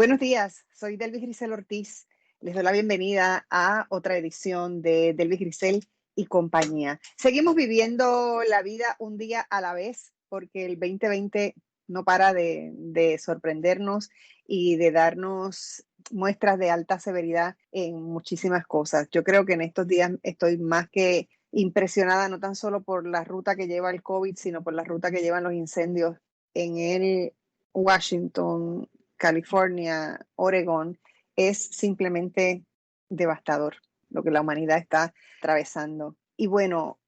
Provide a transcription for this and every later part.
Buenos días, soy Delvis Grisel Ortiz. Les doy la bienvenida a otra edición de Delvis Grisel y compañía. Seguimos viviendo la vida un día a la vez porque el 2020 no para de sorprendernos y de darnos muestras de alta severidad en muchísimas cosas. Yo creo que en estos días estoy más que impresionada, no tan solo por la ruta que lleva el COVID, sino por la ruta que llevan los incendios en el Washington, California, Oregón. Es simplemente devastador lo que la humanidad está atravesando. Y bueno,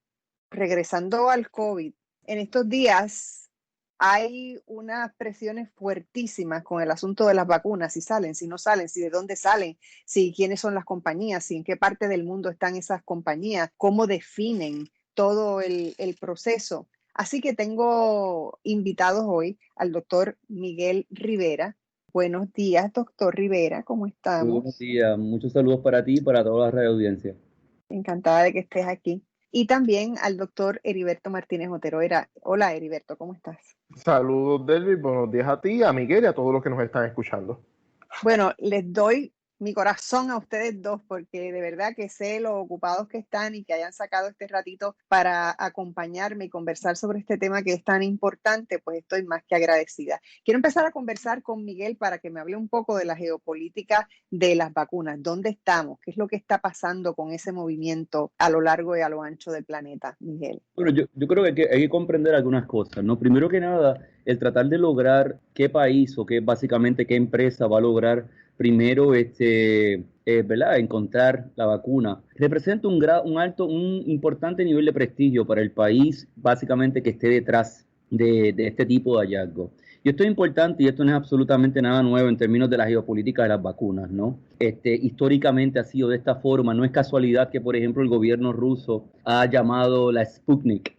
regresando al COVID, en estos días hay unas presiones fuertísimas con el asunto de las vacunas, si salen, si no salen, si de dónde salen, si quiénes son las compañías, si en qué parte del mundo están esas compañías, cómo definen todo el proceso. Así que tengo invitados hoy al doctor Miguel Rivera. Buenos días, doctor Rivera, ¿cómo Muy buenos estamos? días, muchos saludos para ti y para toda la radio audiencia. Encantada de que estés aquí. Y también al doctor Heriberto Martínez Otero. Hola, Heriberto, ¿cómo estás? Saludos, Delvis. Buenos días a ti, a Miguel y a todos los que nos están escuchando. Bueno, les doy mi corazón a ustedes dos porque de verdad que sé lo ocupados que están y que hayan sacado este ratito para acompañarme y conversar sobre este tema que es tan importante, pues estoy más que agradecida. Quiero empezar a conversar con Miguel para que me hable un poco de la geopolítica de las vacunas. ¿Dónde estamos? ¿Qué es lo que está pasando con ese movimiento a lo largo y a lo ancho del planeta, Miguel? Bueno, yo creo que hay que comprender algunas cosas, ¿no? Primero que nada, el tratar de lograr qué país o básicamente qué empresa va a lograr primero, ¿verdad? Encontrar la vacuna. Representa un importante nivel de prestigio para el país, básicamente que esté detrás de este tipo de hallazgo. Y esto es importante y esto no es absolutamente nada nuevo en términos de la geopolítica de las vacunas, ¿no? Históricamente ha sido de esta forma. No es casualidad que, por ejemplo, el gobierno ruso ha llamado la Sputnik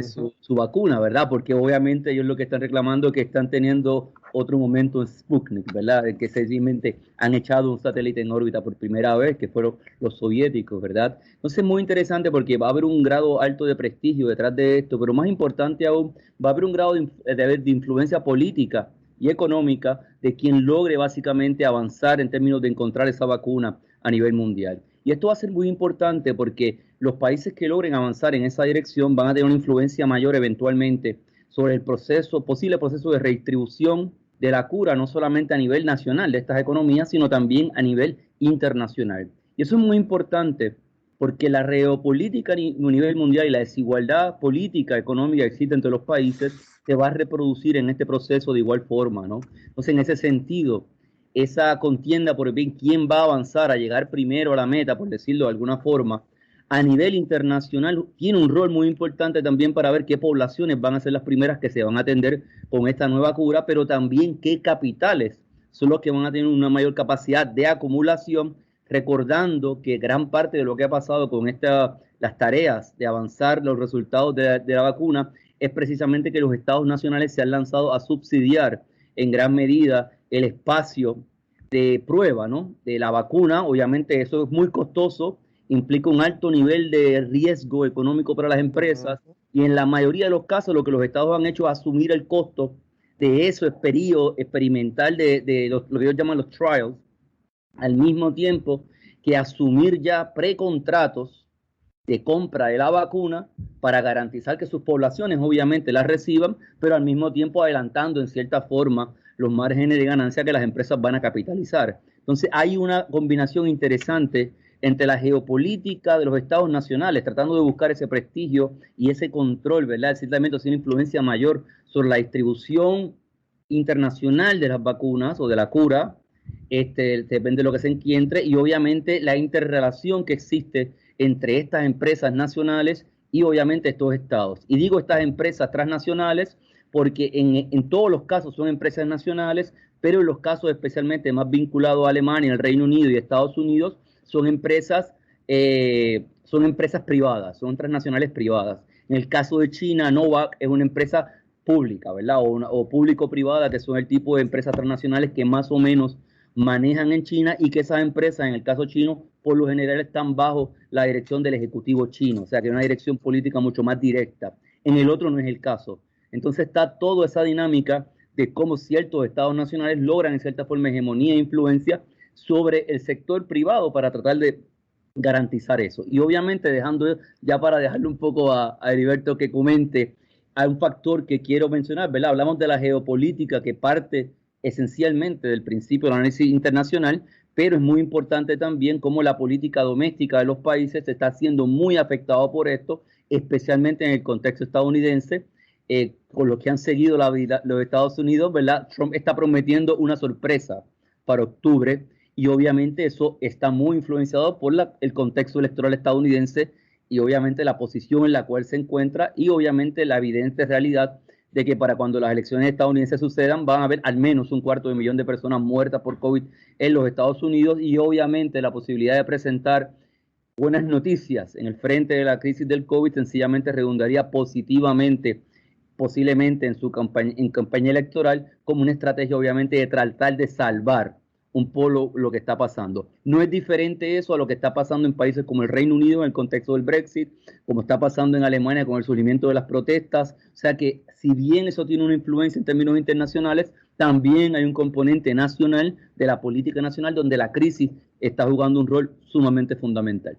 su vacuna, ¿verdad? Porque obviamente ellos lo que están reclamando es que están teniendo otro momento en Sputnik, ¿verdad? En que sencillamente han echado un satélite en órbita por primera vez, que fueron los soviéticos, ¿verdad? Entonces es muy interesante porque va a haber un grado alto de prestigio detrás de esto, pero más importante aún, va a haber un grado de influencia política y económica de quien logre básicamente avanzar en términos de encontrar esa vacuna a nivel mundial. Y esto va a ser muy importante porque los países que logren avanzar en esa dirección van a tener una influencia mayor eventualmente sobre el posible proceso de redistribución de la cura, no solamente a nivel nacional de estas economías, sino también a nivel internacional. Y eso es muy importante porque la geopolítica a nivel mundial y la desigualdad política, económica que existe entre los países se va a reproducir en este proceso de igual forma, ¿no? Entonces, en ese sentido, esa contienda por bien quién va a avanzar a llegar primero a la meta, por decirlo de alguna forma, a nivel internacional tiene un rol muy importante también para ver qué poblaciones van a ser las primeras que se van a atender con esta nueva cura, pero también qué capitales son los que van a tener una mayor capacidad de acumulación, recordando que gran parte de lo que ha pasado con las tareas de avanzar los resultados de la vacuna es precisamente que los estados nacionales se han lanzado a subsidiar en gran medida el espacio de prueba, ¿no? De la vacuna. Obviamente eso es muy costoso, implica un alto nivel de riesgo económico para las empresas y en la mayoría de los casos lo que los estados han hecho es asumir el costo de eso, periodo experimental de lo que ellos llaman los trials, al mismo tiempo que asumir ya precontratos de compra de la vacuna para garantizar que sus poblaciones obviamente la reciban, pero al mismo tiempo adelantando en cierta forma los márgenes de ganancia que las empresas van a capitalizar. Entonces hay una combinación interesante entre la geopolítica de los estados nacionales, tratando de buscar ese prestigio y ese control, ¿verdad? Ciertamente tiene influencia mayor sobre la distribución internacional de las vacunas o de la cura, depende de lo que se encuentre, y obviamente la interrelación que existe entre estas empresas nacionales y obviamente estos estados. Y digo estas empresas transnacionales porque en todos los casos son empresas nacionales, pero en los casos especialmente más vinculados a Alemania, el Reino Unido y Estados Unidos, son empresas privadas, son transnacionales privadas. En el caso de China, Novak es una empresa pública, ¿verdad? O público-privada, que son el tipo de empresas transnacionales que más o menos manejan en China y que esas empresas, en el caso chino, por lo general están bajo la dirección del Ejecutivo chino, o sea que hay una dirección política mucho más directa. En el otro no es el caso. Entonces está toda esa dinámica de cómo ciertos estados nacionales logran en cierta forma hegemonía e influencia sobre el sector privado para tratar de garantizar eso. Y obviamente dejando, ya para dejarle un poco a Heriberto que comente, hay un factor que quiero mencionar, ¿verdad? Hablamos de la geopolítica que parte esencialmente del principio del análisis internacional, pero es muy importante también cómo la política doméstica de los países está siendo muy afectado por esto, especialmente en el contexto estadounidense. Con los que han seguido la vida, los Estados Unidos, ¿verdad? Trump está prometiendo una sorpresa para octubre y obviamente eso está muy influenciado por el contexto electoral estadounidense y obviamente la posición en la cual se encuentra y obviamente la evidente realidad de que para cuando las elecciones estadounidenses sucedan van a haber al menos 250,000 de personas muertas por COVID en los Estados Unidos y obviamente la posibilidad de presentar buenas noticias en el frente de la crisis del COVID sencillamente redundaría positivamente posiblemente en su campaña electoral como una estrategia obviamente de tratar de salvar un poco lo que está pasando. No es diferente eso a lo que está pasando en países como el Reino Unido en el contexto del Brexit, como está pasando en Alemania con el surgimiento de las protestas. O sea que si bien eso tiene una influencia en términos internacionales, también hay un componente nacional de la política nacional donde la crisis está jugando un rol sumamente fundamental.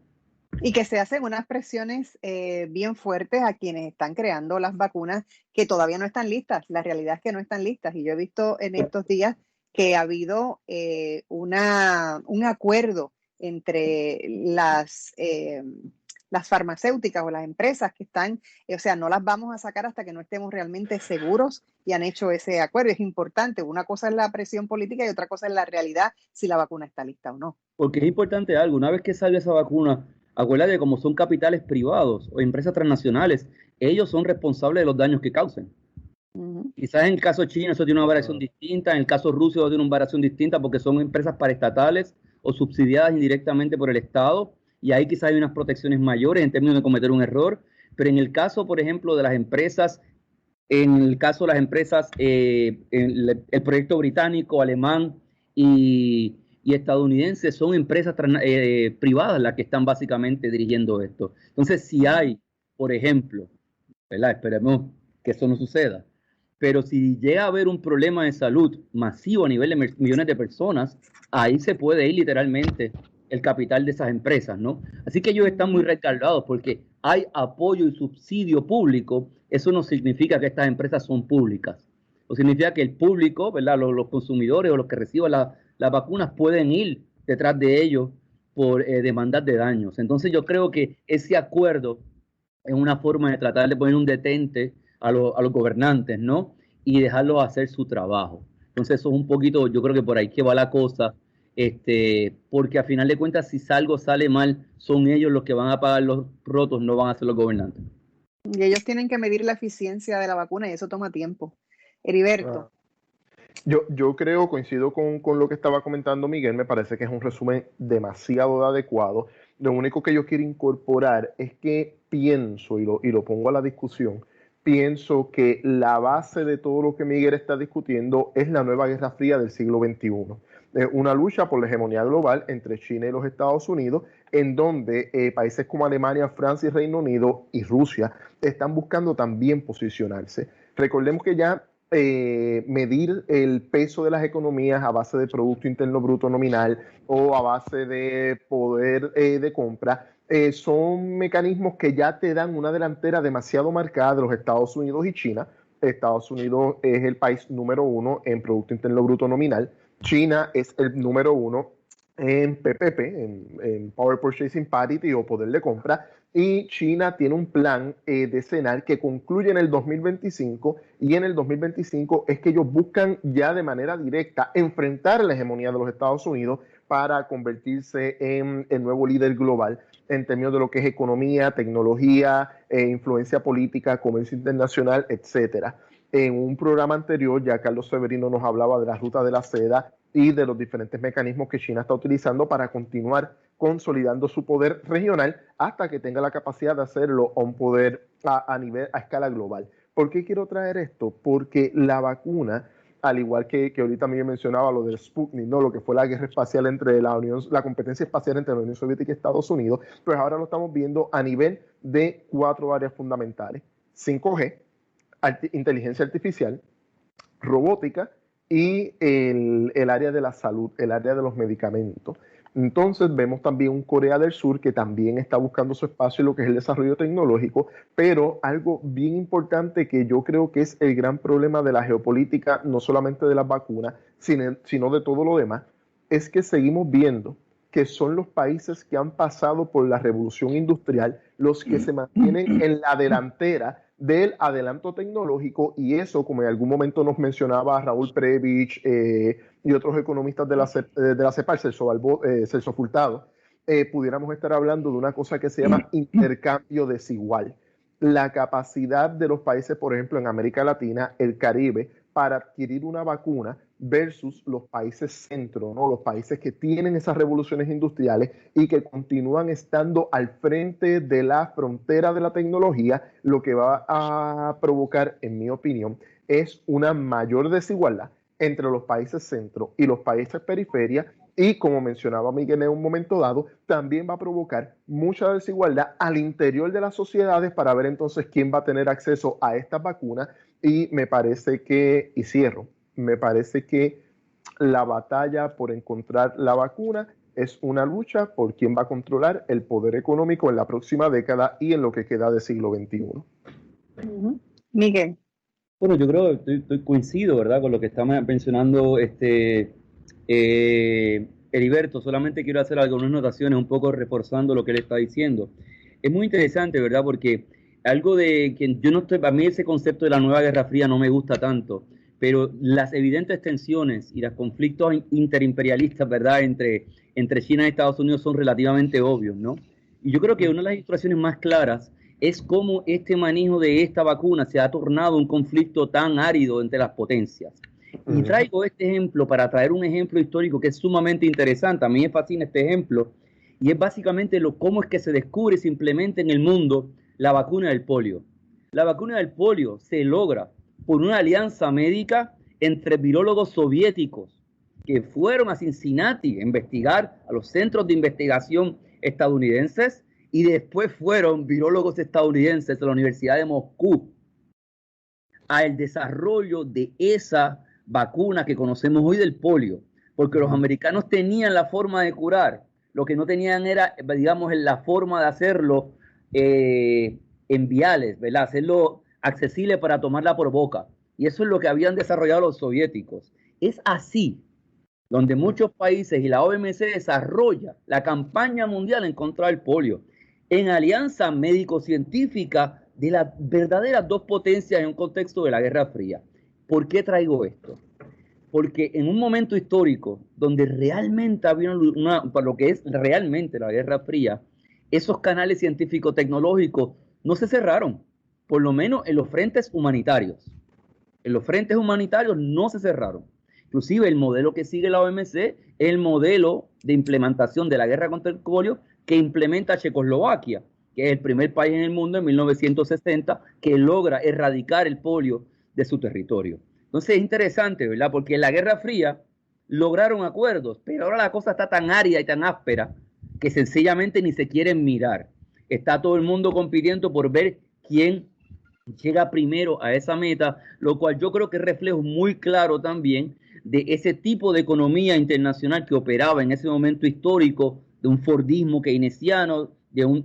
Y que se hacen unas presiones bien fuertes a quienes están creando las vacunas que todavía no están listas. La realidad es que no están listas. Y yo he visto en estos días que ha habido un acuerdo entre las farmacéuticas o las empresas que están, o sea, no las vamos a sacar hasta que no estemos realmente seguros y han hecho ese acuerdo. Es importante. Una cosa es la presión política y otra cosa es la realidad, si la vacuna está lista o no. Porque es importante algo, una vez que salga esa vacuna, acuérdate de cómo son capitales privados o empresas transnacionales, ellos son responsables de los daños que causen. Quizás en el caso chino eso tiene una variación distinta, en el caso ruso tiene una variación distinta porque son empresas paraestatales o subsidiadas indirectamente por el Estado y ahí quizás hay unas protecciones mayores en términos de cometer un error, pero en el caso, por ejemplo, de las empresas, el proyecto británico, alemán y estadounidense son empresas privadas las que están básicamente dirigiendo esto. Entonces, si hay, por ejemplo, ¿verdad? Esperemos que eso no suceda, pero si llega a haber un problema de salud masivo a nivel de millones de personas, ahí se puede ir literalmente el capital de esas empresas, ¿no? Así que ellos están muy recargados porque hay apoyo y subsidio público. Eso no significa que estas empresas son públicas. O significa que el público, ¿verdad? Los consumidores o los que reciban las vacunas pueden ir detrás de ellos por demandas de daños. Entonces yo creo que ese acuerdo es una forma de tratar de poner un detente a los gobernantes, ¿no? Y dejarlos hacer su trabajo. Entonces eso es un poquito, yo creo que por ahí que va la cosa, porque a final de cuentas si algo sale mal, son ellos los que van a pagar los rotos, no van a ser los gobernantes. Y ellos tienen que medir la eficiencia de la vacuna y eso toma tiempo. Heriberto. Yo creo, coincido con lo que estaba comentando Miguel, me parece que es un resumen demasiado adecuado. Lo único que yo quiero incorporar es que pienso, y lo pongo a la discusión, pienso que la base de todo lo que Miguel está discutiendo es la nueva Guerra Fría del siglo XXI. Una lucha por la hegemonía global entre China y los Estados Unidos, en donde países como Alemania, Francia y Reino Unido y Rusia están buscando también posicionarse. Recordemos que ya medir el peso de las economías a base de Producto Interno Bruto nominal o a base de poder de compra son mecanismos que ya te dan una delantera demasiado marcada de los Estados Unidos y China. Estados Unidos es el país número 1 en Producto Interno Bruto nominal. China es el número 1 en PPP, en Power Purchasing Parity o poder de compra, y China tiene un plan decenal que concluye en el 2025 y en el 2025 es que ellos buscan ya de manera directa enfrentar la hegemonía de los Estados Unidos para convertirse en el nuevo líder global en términos de lo que es economía, tecnología, influencia política, comercio internacional, etcétera. En un programa anterior ya Carlos Severino nos hablaba de la ruta de la seda y de los diferentes mecanismos que China está utilizando para continuar consolidando su poder regional hasta que tenga la capacidad de hacerlo a un poder a escala global. ¿Por qué quiero traer esto? Porque la vacuna, al igual que ahorita me mencionaba lo del Sputnik, ¿no? Lo que fue la guerra espacial entre la competencia espacial entre la Unión Soviética y Estados Unidos, pues ahora lo estamos viendo a nivel de 4 áreas fundamentales: 5G, inteligencia artificial, robótica y el área de la salud, el área de los medicamentos. Entonces vemos también un Corea del Sur que también está buscando su espacio en lo que es el desarrollo tecnológico, pero algo bien importante que yo creo que es el gran problema de la geopolítica, no solamente de las vacunas, sino de todo lo demás, es que seguimos viendo que son los países que han pasado por la revolución industrial los que se mantienen en la delantera del adelanto tecnológico, y eso, como en algún momento nos mencionaba Raúl Prebisch y otros economistas de la CEPAL, Celso Furtado, pudiéramos estar hablando de una cosa que se llama intercambio desigual. La capacidad de los países, por ejemplo, en América Latina, el Caribe, para adquirir una vacuna versus los países centro, ¿no? Los países que tienen esas revoluciones industriales y que continúan estando al frente de la frontera de la tecnología, lo que va a provocar, en mi opinión, es una mayor desigualdad entre los países centro y los países periferia, y como mencionaba Miguel en un momento dado, también va a provocar mucha desigualdad al interior de las sociedades para ver entonces quién va a tener acceso a estas vacunas. Y me parece que, y cierro, me parece que la batalla por encontrar la vacuna es una lucha por quién va a controlar el poder económico en la próxima década y en lo que queda del siglo XXI. Miguel. Bueno, yo creo que estoy coincido, ¿verdad?, con lo que está mencionando Heriberto. Solamente quiero hacer algunas notaciones un poco reforzando lo que él está diciendo. Es muy interesante, ¿verdad?, porque algo de que yo no estoy, a mí ese concepto de la nueva Guerra Fría no me gusta tanto, pero las evidentes tensiones y los conflictos interimperialistas, ¿verdad?, entre China y Estados Unidos son relativamente obvios, ¿no? Y yo creo que una de las ilustraciones más claras es cómo este manejo de esta vacuna se ha tornado un conflicto tan árido entre las potencias. Y traigo este ejemplo para traer un ejemplo histórico que es sumamente interesante. A mí me fascina este ejemplo, y es básicamente cómo es que se descubre, se implementa en el mundo la vacuna del polio. La vacuna del polio se logra por una alianza médica entre virólogos soviéticos que fueron a Cincinnati a investigar, a los centros de investigación estadounidenses, y después fueron virólogos estadounidenses de la Universidad de Moscú al desarrollo de esa vacuna que conocemos hoy del polio, porque los americanos tenían la forma de curar, lo que no tenían era, digamos, la forma de hacerlo en viales, ¿verdad?, hacerlo accesible para tomarla por boca, y eso es lo que habían desarrollado los soviéticos. Es así donde muchos países y la OMS desarrolla la campaña mundial en contra del polio, en alianza médico-científica de las verdaderas dos potencias en un contexto de la Guerra Fría. ¿Por qué traigo esto? Porque en un momento histórico donde realmente había para lo que es realmente la Guerra Fría, esos canales científico-tecnológicos no se cerraron, por lo menos en los frentes humanitarios. En los frentes humanitarios no se cerraron. Inclusive el modelo que sigue la OMC es el modelo de implementación de la guerra contra el polio que implementa Checoslovaquia, que es el primer país en el mundo en 1960 que logra erradicar el polio de su territorio. Entonces es interesante, ¿verdad?, porque en la Guerra Fría lograron acuerdos, pero ahora la cosa está tan árida y tan áspera que sencillamente ni se quieren mirar. Está todo el mundo compitiendo por ver quién llega primero a esa meta, lo cual yo creo que es reflejo muy claro también de ese tipo de economía internacional que operaba en ese momento histórico, de un fordismo keynesiano,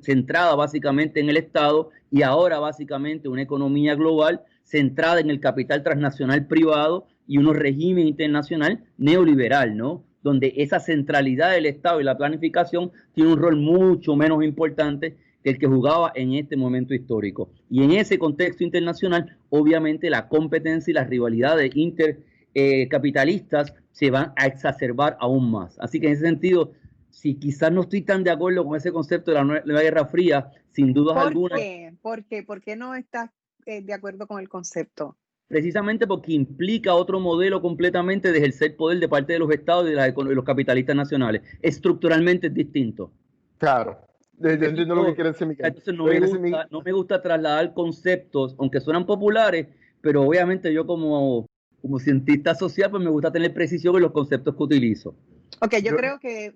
centrada básicamente en el Estado, y ahora básicamente una economía global centrada en el capital transnacional privado y un régimen internacional neoliberal, ¿no?, donde esa centralidad del Estado y la planificación tiene un rol mucho menos importante que el que jugaba en este momento histórico. Y en ese contexto internacional, obviamente la competencia y las rivalidades intercapitalistas se van a exacerbar aún más. Así que en ese sentido, si quizás no estoy tan de acuerdo con ese concepto de la Nueva Guerra Fría, sin dudas algunas. ¿Por qué? ¿Por qué no estás de acuerdo con el concepto? Precisamente porque implica otro modelo completamente de ejercer poder de parte de los estados y de los capitalistas nacionales. Estructuralmente es distinto. Claro. Yo entiendo lo que quiere decir Miguel. Entonces no me gusta trasladar conceptos, aunque suenan populares, pero obviamente yo como cientista social pues me gusta tener precisión en los conceptos que utilizo. Ok, Yo,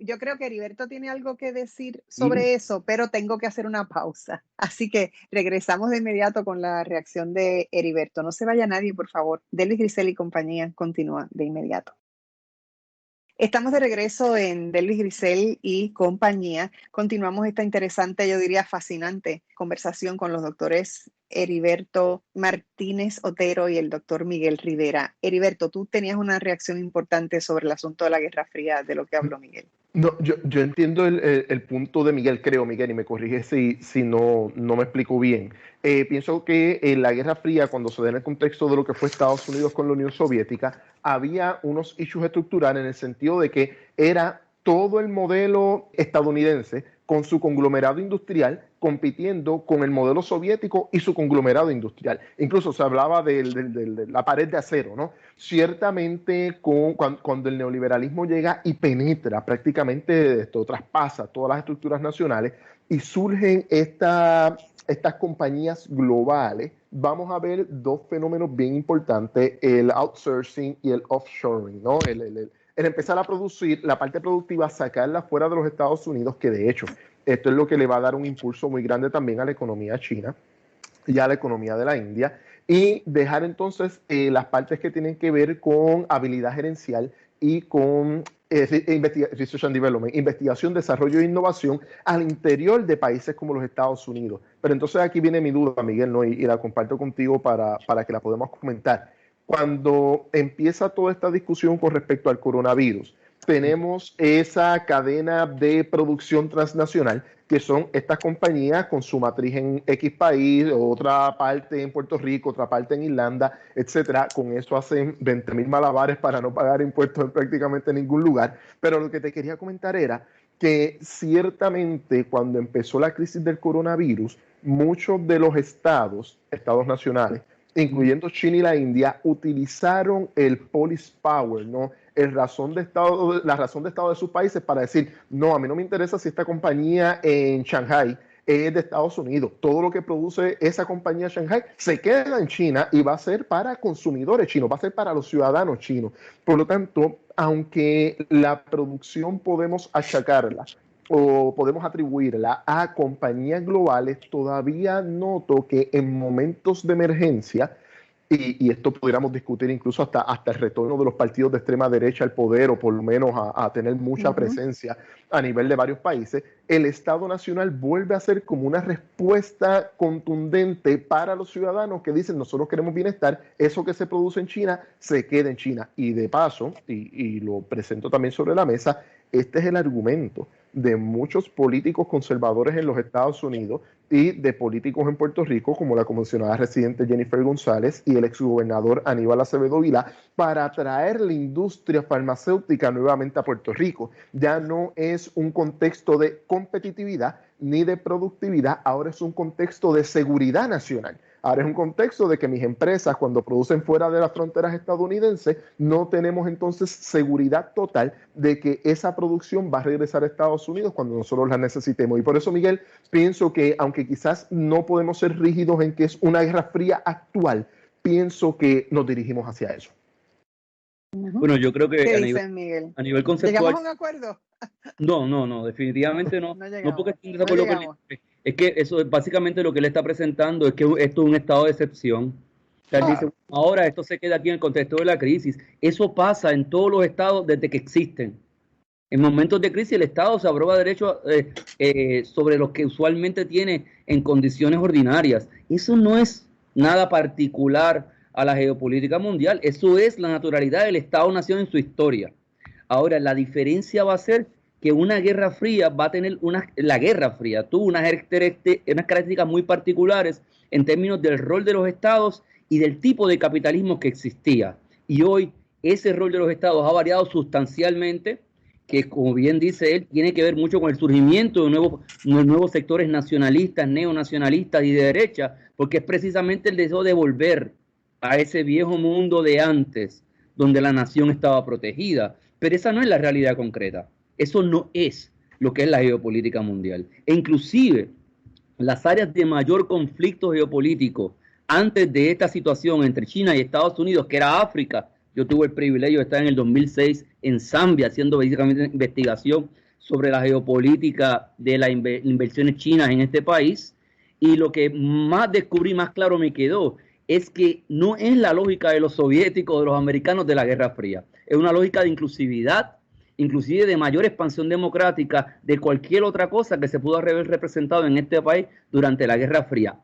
yo creo que Heriberto tiene algo que decir sobre eso, pero tengo que hacer una pausa. Así que regresamos de inmediato con la reacción de Heriberto. No se vaya nadie, por favor. Delvis Grisel y compañía continúa de inmediato. Estamos de regreso en Delvis Grisel y compañía. Continuamos esta interesante, yo diría fascinante, conversación con los doctores Heriberto Martínez Otero y el doctor Miguel Rivera. Heriberto, tú tenías una reacción importante sobre el asunto de la Guerra Fría, de lo que habló Miguel. no, yo entiendo el punto de Miguel, creo, Miguel, y me corrige si no me explico bien. Pienso que en la Guerra Fría, cuando se da en el contexto de lo que fue Estados Unidos con la Unión Soviética, había unos issues estructurales en el sentido de que era todo el modelo estadounidense con su conglomerado industrial compitiendo con el modelo soviético y su conglomerado industrial. Incluso se hablaba de la pared de acero, ¿no? Ciertamente, cuando el neoliberalismo llega y penetra prácticamente esto, traspasa todas las estructuras nacionales y surgen estas compañías globales, vamos a ver dos fenómenos bien importantes, el outsourcing y el offshoring, ¿no? El empezar a producir la parte productiva, sacarla fuera de los Estados Unidos, que de hecho esto es lo que le va a dar un impulso muy grande también a la economía china y a la economía de la India, y dejar entonces las partes que tienen que ver con habilidad gerencial y con Research and Development, investigación, desarrollo e innovación al interior de países como los Estados Unidos. Pero entonces aquí viene mi duda, Miguel, ¿no? y la comparto contigo para que la podamos comentar. Cuando empieza toda esta discusión con respecto al coronavirus, tenemos esa cadena de producción transnacional que son estas compañías con su matriz en X país, otra parte en Puerto Rico, otra parte en Irlanda, etcétera. Con eso hacen 20,000 malabares para no pagar impuestos en prácticamente ningún lugar. Pero lo que te quería comentar era que ciertamente cuando empezó la crisis del coronavirus, muchos de los estados nacionales, incluyendo China y la India, utilizaron el police power, ¿no? La razón de estado de sus países para decir, no, a mí no me interesa si esta compañía en Shanghai es de Estados Unidos. Todo lo que produce esa compañía Shanghai se queda en China y va a ser para consumidores chinos, va a ser para los ciudadanos chinos. Por lo tanto, aunque la producción podemos achacarla o podemos atribuirla a compañías globales, todavía noto que en momentos de emergencia, y esto pudiéramos discutir incluso hasta el retorno de los partidos de extrema derecha al poder, o por lo menos a tener mucha presencia a nivel de varios países, el Estado Nacional vuelve a ser como una respuesta contundente para los ciudadanos que dicen, nosotros queremos bienestar, eso que se produce en China se queda en China. Y de paso, y lo presento también sobre la mesa, este es el argumento de muchos políticos conservadores en los Estados Unidos y de políticos en Puerto Rico, como la comisionada residente Jennifer González y el exgobernador Aníbal Acevedo Vilá, para atraer la industria farmacéutica nuevamente a Puerto Rico. Ya no es un contexto de competitividad ni de productividad, ahora es un contexto de seguridad nacional. Ahora es un contexto de que mis empresas, cuando producen fuera de las fronteras estadounidenses, no tenemos entonces seguridad total de que esa producción va a regresar a Estados Unidos cuando nosotros la necesitemos. Y por eso, Miguel, pienso que aunque quizás no podemos ser rígidos en que es una guerra fría actual, pienso que nos dirigimos hacia eso. Bueno, yo creo que a nivel conceptual... ¿Llegamos a un acuerdo? No, definitivamente no. No porque esté en desacuerdo con él. Es que eso es básicamente lo que él está presentando, es que esto es un estado de excepción. O sea, él dice, ahora esto se queda aquí en el contexto de la crisis. Eso pasa en todos los estados desde que existen. En momentos de crisis el Estado se abroga derechos sobre los que usualmente tiene en condiciones ordinarias. Eso no es nada particular a la geopolítica mundial. Eso es la naturalidad del Estado-nación en su historia. Ahora, la diferencia va a ser que una guerra fría va a tener la guerra fría tuvo unas características muy particulares en términos del rol de los estados y del tipo de capitalismo que existía. Y hoy ese rol de los estados ha variado sustancialmente, que como bien dice él, tiene que ver mucho con el surgimiento de nuevos sectores nacionalistas, neonacionalistas y de derecha, porque es precisamente el deseo de volver a ese viejo mundo de antes, donde la nación estaba protegida. Pero esa no es la realidad concreta. Eso no es lo que es la geopolítica mundial. E inclusive las áreas de mayor conflicto geopolítico antes de esta situación entre China y Estados Unidos, que era África, Yo tuve el privilegio de estar en el 2006 en Zambia haciendo básicamente investigación sobre la geopolítica de las inversiones chinas en este país. Y lo que más descubrí, más claro me quedó, es que no es la lógica de los soviéticos, de los americanos de la Guerra Fría. Es una lógica de inclusividad, inclusive de mayor expansión democrática de cualquier otra cosa que se pudo haber representado en este país durante la Guerra Fría.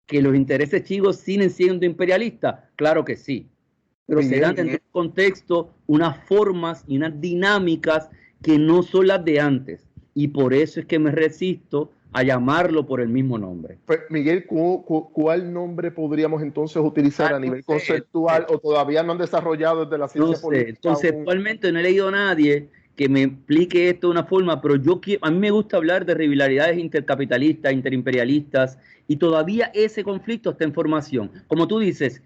¿Que los intereses chinos siguen siendo imperialistas? Claro que sí. Pero se dan en un contexto unas formas y unas dinámicas que no son las de antes. Y por eso es que me resisto a llamarlo por el mismo nombre. Pues, Miguel, ¿cuál nombre podríamos entonces utilizar a nivel conceptual o todavía no han desarrollado desde la ciencia política? Conceptualmente no he leído a nadie que me explique esto de una forma, pero a mí me gusta hablar de rivalidades intercapitalistas, interimperialistas, y todavía ese conflicto está en formación. Como tú dices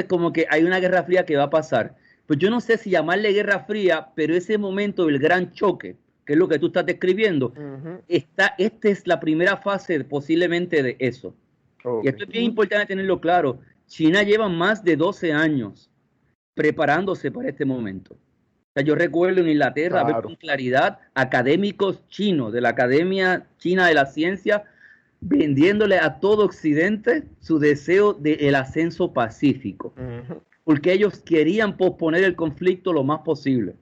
como que hay una guerra fría que va a pasar. Pues yo no sé si llamarle guerra fría, pero ese momento del gran choque, que es lo que tú estás describiendo, esta es la primera fase posiblemente de eso. Y esto es bien importante tenerlo claro. China lleva más de 12 años preparándose para este momento. O sea, yo recuerdo en Inglaterra ver con claridad académicos chinos de la Academia China de la Ciencia vendiéndole a todo Occidente su deseo del ascenso pacífico. Porque ellos querían posponer el conflicto lo más posible.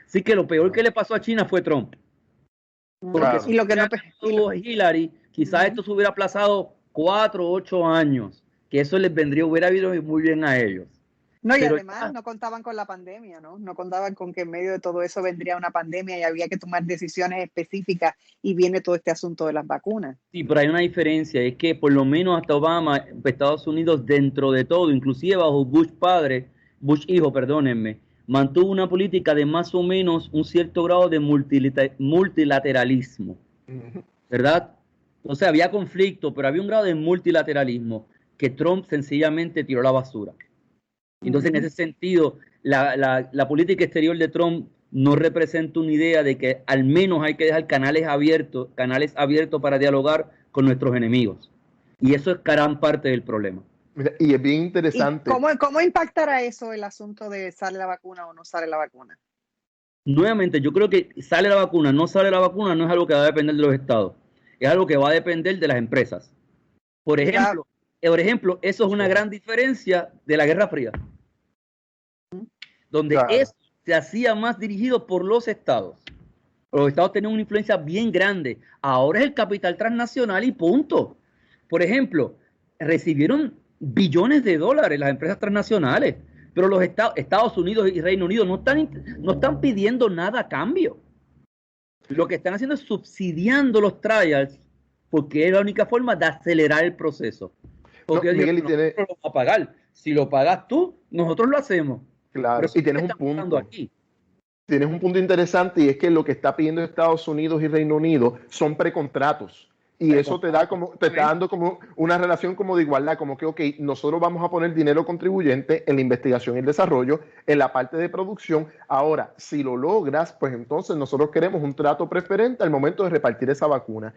Así que lo peor que le pasó a China fue Trump. Porque si lo que no tuvo Hillary, quizás esto se hubiera aplazado 4 o 8 años, que eso hubiera ido muy bien a ellos. No, y además no contaban con la pandemia, ¿no? No contaban con que en medio de todo eso vendría una pandemia y había que tomar decisiones específicas y viene todo este asunto de las vacunas. Sí, pero hay una diferencia, es que por lo menos hasta Obama, Estados Unidos, dentro de todo, inclusive bajo Bush hijo, perdónenme, mantuvo una política de más o menos un cierto grado de multilateralismo, ¿verdad? O sea, había conflicto, pero había un grado de multilateralismo que Trump sencillamente tiró a la basura. Entonces, en ese sentido, la política exterior de Trump no representa una idea de que al menos hay que dejar canales abiertos para dialogar con nuestros enemigos. Y eso es gran parte del problema. Mira, y es bien interesante. ¿Y cómo impactará eso el asunto de sale la vacuna o no sale la vacuna? Nuevamente, yo creo que sale la vacuna, no sale la vacuna, no es algo que va a depender de los estados. Es algo que va a depender de las empresas. Por ejemplo, eso es una gran diferencia de la Guerra Fría, donde eso se hacía más dirigido por los estados. Los estados tenían una influencia bien grande. Ahora es el capital transnacional y punto. Por ejemplo, recibieron billones de dólares las empresas transnacionales, pero los Estados Unidos y Reino Unido no están pidiendo nada a cambio. Lo que están haciendo es subsidiando los trials porque es la única forma de acelerar el proceso. Porque nosotros lo vamos a pagar. Si lo pagas tú, nosotros lo hacemos. Claro, y tienes un punto. Tienes un punto interesante y es que lo que está pidiendo Estados Unidos y Reino Unido son precontratos. Y eso te está dando como una relación como de igualdad, como que, ok, nosotros vamos a poner dinero contribuyente en la investigación y el desarrollo, en la parte de producción. Ahora, si lo logras, pues entonces nosotros queremos un trato preferente al momento de repartir esa vacuna.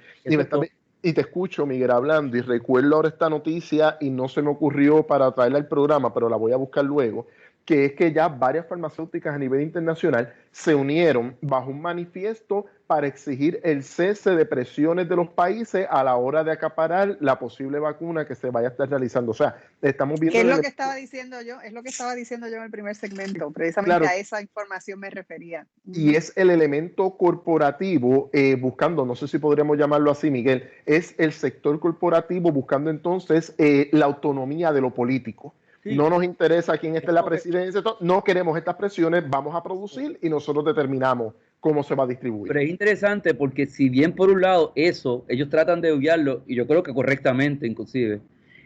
Y te escucho, Miguel, hablando, y recuerdo ahora esta noticia y no se me ocurrió para traerla al programa, pero la voy a buscar luego, que es que ya varias farmacéuticas a nivel internacional se unieron bajo un manifiesto para exigir el cese de presiones de los países a la hora de acaparar la posible vacuna que se vaya a estar realizando. O sea, estamos viendo... ¿Qué es lo que estaba diciendo yo? Es lo que estaba diciendo yo en el primer segmento. Precisamente a esa información me refería. Y es el elemento corporativo buscando, no sé si podríamos llamarlo así, Miguel, es el sector corporativo buscando entonces la autonomía de lo político. Sí. No nos interesa quién esté en la presidencia, no queremos estas presiones, vamos a producir y nosotros determinamos cómo se va a distribuir. Pero es interesante porque si bien por un lado ellos tratan de obviarlo, y yo creo que correctamente inclusive,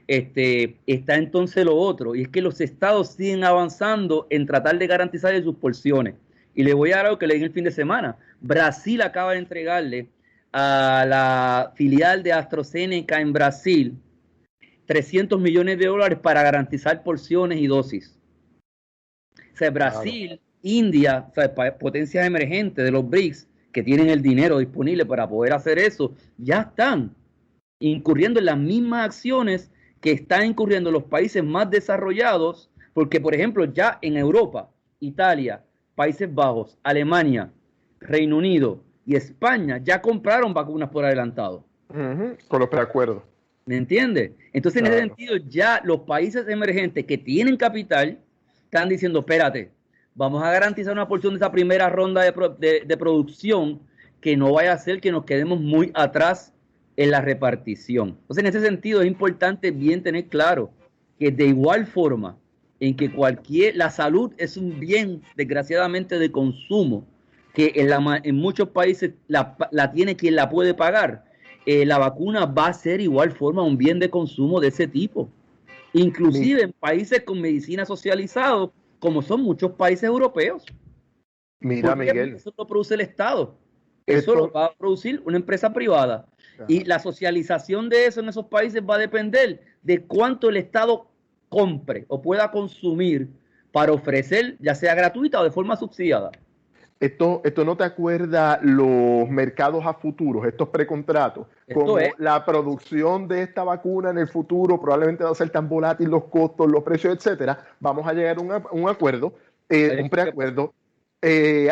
está entonces lo otro, y es que los estados siguen avanzando en tratar de garantizar sus porciones. Y le voy a dar algo que leí el fin de semana. Brasil acaba de entregarle a la filial de AstraZeneca en Brasil $300 millones para garantizar porciones y dosis. O sea, Brasil, India, o sea, potencias emergentes de los BRICS que tienen el dinero disponible para poder hacer eso, ya están incurriendo en las mismas acciones que están incurriendo los países más desarrollados Porque, por ejemplo, ya en Europa, Italia, Países Bajos, Alemania, Reino Unido y España ya compraron vacunas por adelantado. Con los preacuerdos. ¿Me entiendes? Entonces, en ese sentido, ya los países emergentes que tienen capital están diciendo, espérate, vamos a garantizar una porción de esa primera ronda de producción que no vaya a ser que nos quedemos muy atrás en la repartición. Entonces, en ese sentido, es importante bien tener claro que de igual forma en que la salud es un bien, desgraciadamente, de consumo, que en muchos países la tiene quien la puede pagar, la vacuna va a ser igual forma un bien de consumo de ese tipo. Inclusive en países con medicina socializado, como son muchos países europeos. Mira, Miguel. Eso lo produce el Estado. Eso lo va a producir una empresa privada. Ajá. Y la socialización de eso en esos países va a depender de cuánto el Estado compre o pueda consumir para ofrecer, ya sea gratuita o de forma subsidiada. Esto no te acuerda los mercados a futuros, estos precontratos, como la producción de esta vacuna en el futuro probablemente va a ser tan volátil los costos, los precios, etcétera. Vamos a llegar a un acuerdo, un preacuerdo.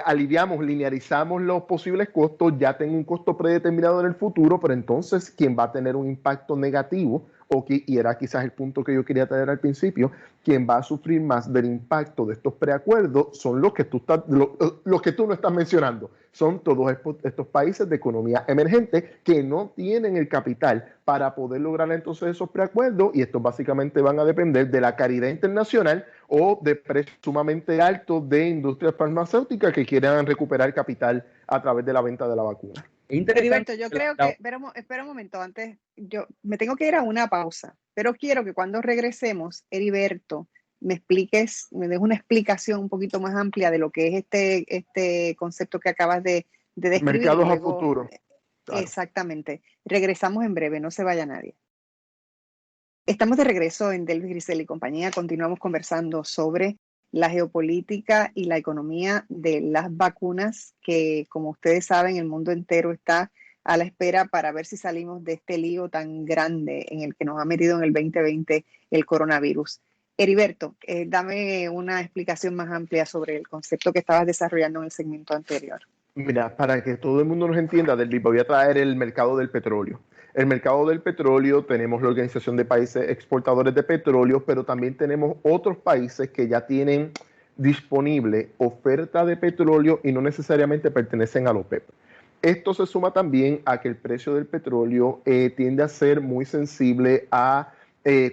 Aliviamos, linearizamos los posibles costos, ya tengo un costo predeterminado en el futuro, pero entonces quien va a tener un impacto negativo, y era quizás el punto que yo quería traer al principio, quien va a sufrir más del impacto de estos preacuerdos son los que tú no estás mencionando. Son todos estos países de economía emergente que no tienen el capital para poder lograr entonces esos preacuerdos, y estos básicamente van a depender de la caridad internacional o de precios sumamente altos de industrias farmacéuticas que quieran recuperar capital a través de la venta de la vacuna. Heriberto, yo creo que, espera un momento, antes, yo me tengo que ir a una pausa, pero quiero que cuando regresemos, Heriberto, me des una explicación un poquito más amplia de lo que es este concepto que acabas de describir. Mercados a futuro. Claro. Exactamente. Regresamos en breve, no se vaya nadie. Estamos de regreso en Delvis Grisel y compañía. Continuamos conversando sobre la geopolítica y la economía de las vacunas, que como ustedes saben, el mundo entero está a la espera para ver si salimos de este lío tan grande en el que nos ha metido en el 2020 el coronavirus. Heriberto, dame una explicación más amplia sobre el concepto que estabas desarrollando en el segmento anterior. Mira, para que todo el mundo nos entienda, voy a traer el mercado del petróleo. El mercado del petróleo, tenemos la Organización de Países Exportadores de Petróleo, pero también tenemos otros países que ya tienen disponible oferta de petróleo y no necesariamente pertenecen a la OPEP. Esto se suma también a que el precio del petróleo tiende a ser muy sensible a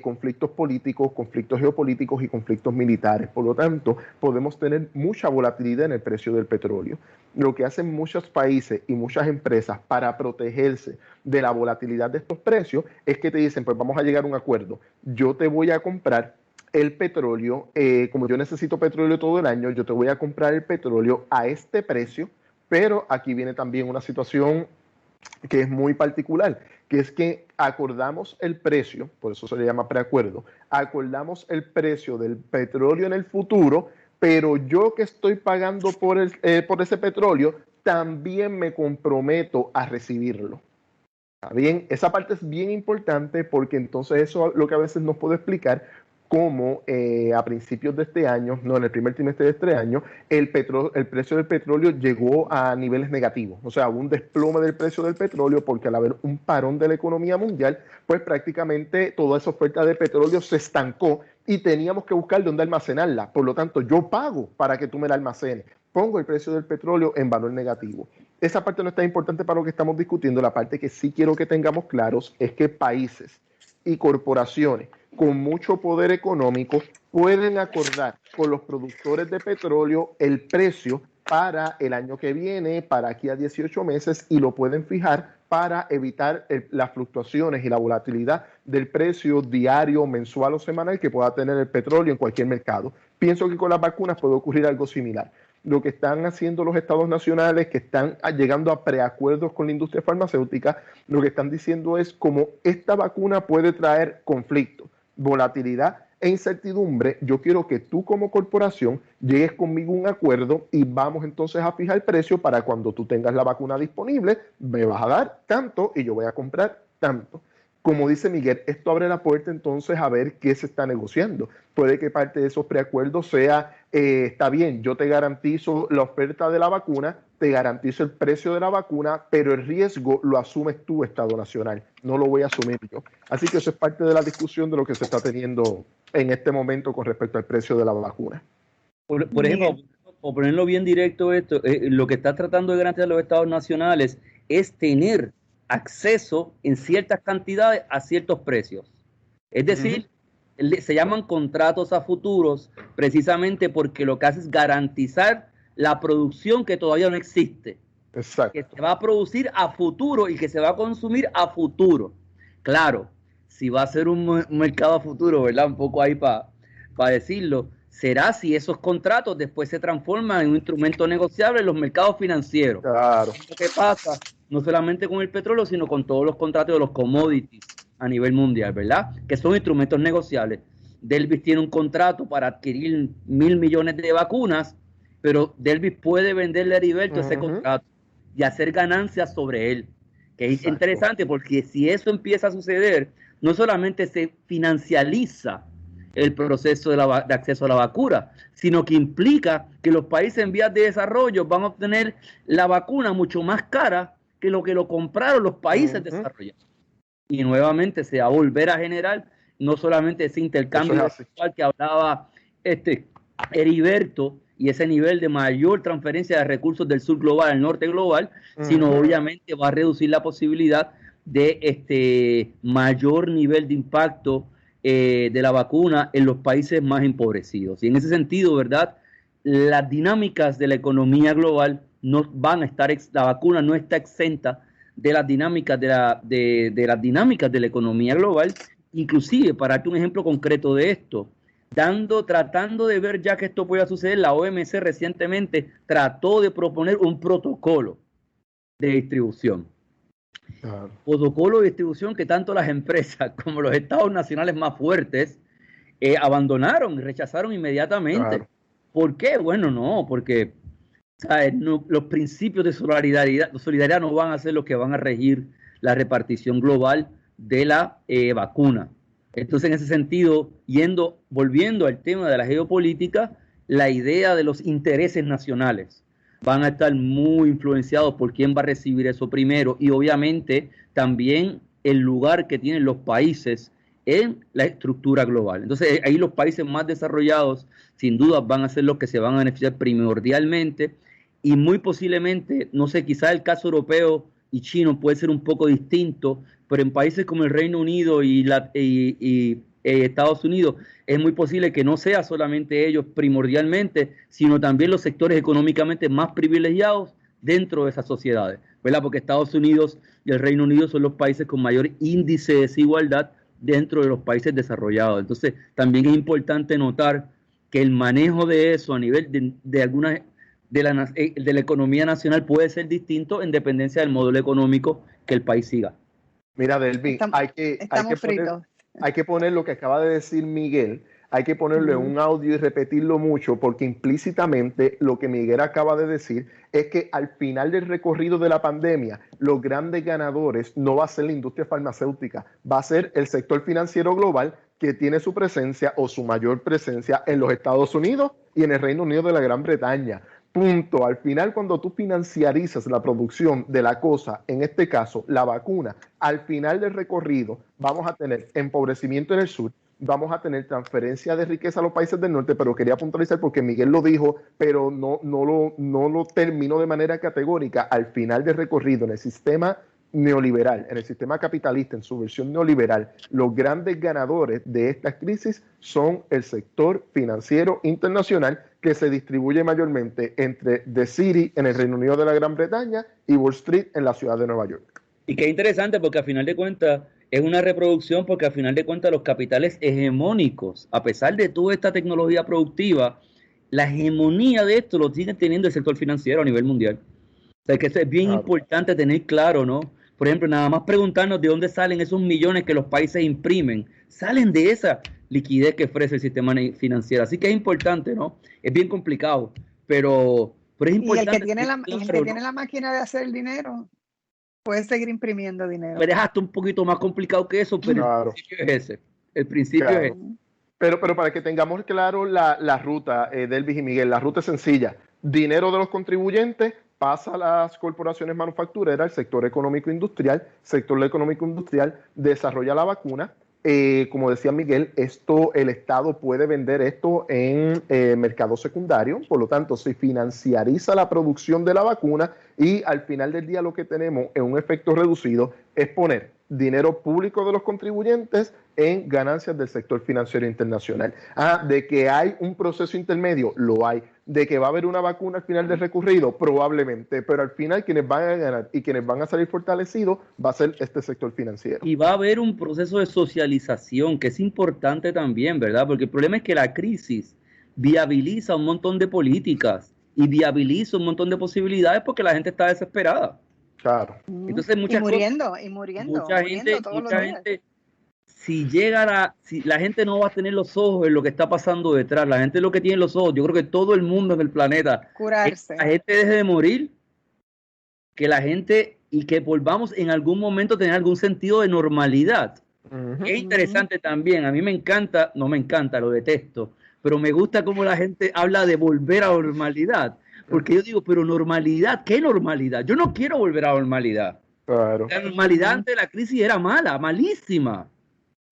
conflictos políticos, conflictos geopolíticos y conflictos militares. Por lo tanto, podemos tener mucha volatilidad en el precio del petróleo. Lo que hacen muchos países y muchas empresas para protegerse de la volatilidad de estos precios es que te dicen, pues vamos a llegar a un acuerdo. Yo te voy a comprar el petróleo, como yo necesito petróleo todo el año, yo te voy a comprar el petróleo a este precio, pero aquí viene también una situación que es muy particular, que es que acordamos el precio, por eso se le llama preacuerdo, acordamos el precio del petróleo en el futuro, pero yo que estoy pagando por ese petróleo, también me comprometo a recibirlo. ¿Está bien? Esa parte es bien importante porque entonces eso es lo que a veces nos puede explicar cómo a principios de este año, no en el primer trimestre de este año, el precio del petróleo llegó a niveles negativos. O sea, hubo un desplome del precio del petróleo porque al haber un parón de la economía mundial, pues prácticamente toda esa oferta de petróleo se estancó y teníamos que buscar dónde almacenarla. Por lo tanto, yo pago para que tú me la almacenes. Pongo el precio del petróleo en valor negativo. Esa parte no es tan importante para lo que estamos discutiendo. La parte que sí quiero que tengamos claros es que países y corporaciones con mucho poder económico pueden acordar con los productores de petróleo el precio para el año que viene, para aquí a 18 meses, y lo pueden fijar para evitar las fluctuaciones y la volatilidad del precio diario, mensual o semanal que pueda tener el petróleo en cualquier mercado. Pienso que con las vacunas puede ocurrir algo similar. Lo que están haciendo los estados nacionales, que están llegando a preacuerdos con la industria farmacéutica, lo que están diciendo es como esta vacuna puede traer conflicto, volatilidad e incertidumbre, yo quiero que tú como corporación llegues conmigo a un acuerdo y vamos entonces a fijar el precio para cuando tú tengas la vacuna disponible, me vas a dar tanto y yo voy a comprar tanto. como dice Miguel, esto abre la puerta entonces a ver qué se está negociando. Puede que parte de esos preacuerdos sea, está bien, yo te garantizo la oferta de la vacuna, te garantizo el precio de la vacuna, pero el riesgo lo asumes tú, Estado Nacional, no lo voy a asumir yo. Así que eso es parte de la discusión de lo que se está teniendo en este momento con respecto al precio de la vacuna. Por ejemplo, o ponerlo bien directo esto, lo que está tratando de garantizar los estados nacionales es tener acceso en ciertas cantidades a ciertos precios. Es decir, se llaman contratos a futuros precisamente porque lo que hace es garantizar la producción que todavía no existe. Exacto. Que se va a producir a futuro y que se va a consumir a futuro. Claro, si va a ser un mercado a futuro, ¿verdad? Un poco ahí para decirlo, será si esos contratos después se transforman en un instrumento negociable en los mercados financieros. Claro. Lo que pasa no solamente con el petróleo, sino con todos los contratos de los commodities a nivel mundial, ¿verdad? Que son instrumentos negociables. Delvis tiene un contrato para adquirir 1.000 millones de vacunas, pero Delvis puede venderle a Heriberto ese contrato y hacer ganancias sobre él. Que es interesante porque si eso empieza a suceder, no solamente se financializa el proceso de acceso a la vacuna, sino que implica que los países en vías de desarrollo van a obtener la vacuna mucho más cara que lo compraron los países desarrollados. Y nuevamente se va a volver a generar no solamente ese intercambio que hablaba Heriberto y ese nivel de mayor transferencia de recursos del sur global al norte global, sino obviamente va a reducir la posibilidad de mayor nivel de impacto de la vacuna en los países más empobrecidos. Y en ese sentido, ¿verdad? Las dinámicas de la economía global no van a estar, la vacuna no está exenta de las dinámicas de las dinámicas de la economía global. Inclusive, para darte un ejemplo concreto de esto, tratando de ver ya que esto pueda suceder, la OMC recientemente trató de proponer un protocolo de distribución. Protocolo de distribución que tanto las empresas como los estados nacionales más fuertes abandonaron y rechazaron inmediatamente. ¿Por qué? Bueno, no, porque los principios de solidaridad no van a ser los que van a regir la repartición global de la vacuna. Entonces, en ese sentido, volviendo al tema de la geopolítica, la idea de los intereses nacionales van a estar muy influenciados por quién va a recibir eso primero y obviamente también el lugar que tienen los países en la estructura global. Entonces ahí los países más desarrollados sin duda van a ser los que se van a beneficiar primordialmente y muy posiblemente, no sé, quizás el caso europeo y chino puede ser un poco distinto, pero en países como el Reino Unido y Estados Unidos, es muy posible que no sea solamente ellos primordialmente, sino también los sectores económicamente más privilegiados dentro de esas sociedades, ¿verdad? Porque Estados Unidos y el Reino Unido son los países con mayor índice de desigualdad dentro de los países desarrollados. Entonces, también es importante notar que el manejo de eso a nivel de la economía nacional puede ser distinto en dependencia del modelo económico que el país siga. Mira, Delvis, hay que poner lo que acaba de decir Miguel, hay que ponerlo en un audio y repetirlo mucho, porque implícitamente lo que Miguel acaba de decir es que al final del recorrido de la pandemia, los grandes ganadores no va a ser la industria farmacéutica, va a ser el sector financiero global que tiene su presencia o su mayor presencia en los Estados Unidos y en el Reino Unido de la Gran Bretaña. Punto. Al final, cuando tú financiarizas la producción de la cosa, en este caso, la vacuna, al final del recorrido vamos a tener empobrecimiento en el sur, vamos a tener transferencia de riqueza a los países del norte, pero quería puntualizar porque Miguel lo dijo, pero no lo terminó de manera categórica. Al final del recorrido, en el sistema neoliberal, en el sistema capitalista, en su versión neoliberal, los grandes ganadores de esta crisis son el sector financiero internacional, que se distribuye mayormente entre The City en el Reino Unido de la Gran Bretaña y Wall Street en la ciudad de Nueva York. Y qué interesante porque a final de cuentas es una reproducción, porque a final de cuentas los capitales hegemónicos, a pesar de toda esta tecnología productiva, la hegemonía de esto lo sigue teniendo el sector financiero a nivel mundial. O sea, que eso es bien importante tener claro, ¿no? Por ejemplo, nada más preguntarnos de dónde salen esos millones que los países imprimen. Salen de esa liquidez que ofrece el sistema financiero. Así que es importante, ¿no? Es bien complicado, pero es importante. Y el que tiene la máquina de hacer el dinero. Puedes seguir imprimiendo dinero. Pero es hasta un poquito más complicado que eso, pero claro. El principio es ese. El principio Claro. es ese. Pero para que tengamos claro la ruta, Delvis y Miguel, la ruta es sencilla. Dinero de los contribuyentes pasa a las corporaciones manufactureras, el sector económico-industrial desarrolla la vacuna. Como decía Miguel, el Estado puede vender esto en mercado secundario, por lo tanto se financiariza la producción de la vacuna y al final del día lo que tenemos en un efecto reducido es poner dinero público de los contribuyentes en ganancias del sector financiero internacional. De que hay un proceso intermedio, lo hay. De que va a haber una vacuna al final del recorrido, probablemente, pero al final quienes van a ganar y quienes van a salir fortalecidos va a ser este sector financiero. Y va a haber un proceso de socialización que es importante también, ¿verdad? Porque el problema es que la crisis viabiliza un montón de políticas y viabiliza un montón de posibilidades porque la gente está desesperada. Claro. Entonces, mucha gente, si la gente no va a tener los ojos en lo que está pasando detrás, la gente lo que tiene los ojos, yo creo que todo el mundo en el planeta, curarse. Que la gente deje de morir, que la gente, y que volvamos en algún momento a tener algún sentido de normalidad. Es interesante también, a mí me encanta, no me encanta, lo detesto, pero me gusta cómo la gente habla de volver a la normalidad. Porque yo digo, pero normalidad, ¿qué normalidad? Yo no quiero volver a la normalidad. Claro. La normalidad antes de la crisis era mala, malísima.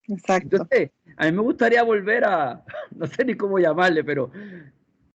Exacto. Entonces, a mí me gustaría volver a, no sé ni cómo llamarle, pero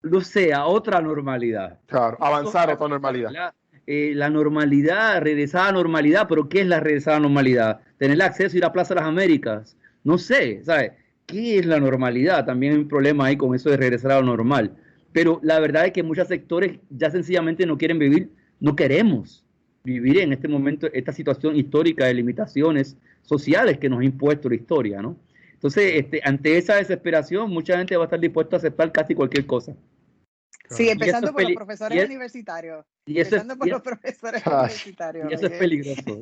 no sé, a otra normalidad. Claro, avanzar a otra normalidad. La normalidad, regresar a la normalidad, pero ¿qué es la regresar a la normalidad? Tener acceso a ir a Plaza de las Américas. No sé, ¿sabes? ¿Qué es la normalidad? También hay un problema ahí con eso de regresar a lo normal. Pero la verdad es que muchos sectores ya sencillamente no quieren vivir, no queremos vivir en este momento esta situación histórica de limitaciones sociales que nos ha impuesto la historia, ¿no? Entonces, ante esa desesperación, mucha gente va a estar dispuesta a aceptar casi cualquier cosa. Sí, empezando por los profesores universitarios. Y eso es peligroso.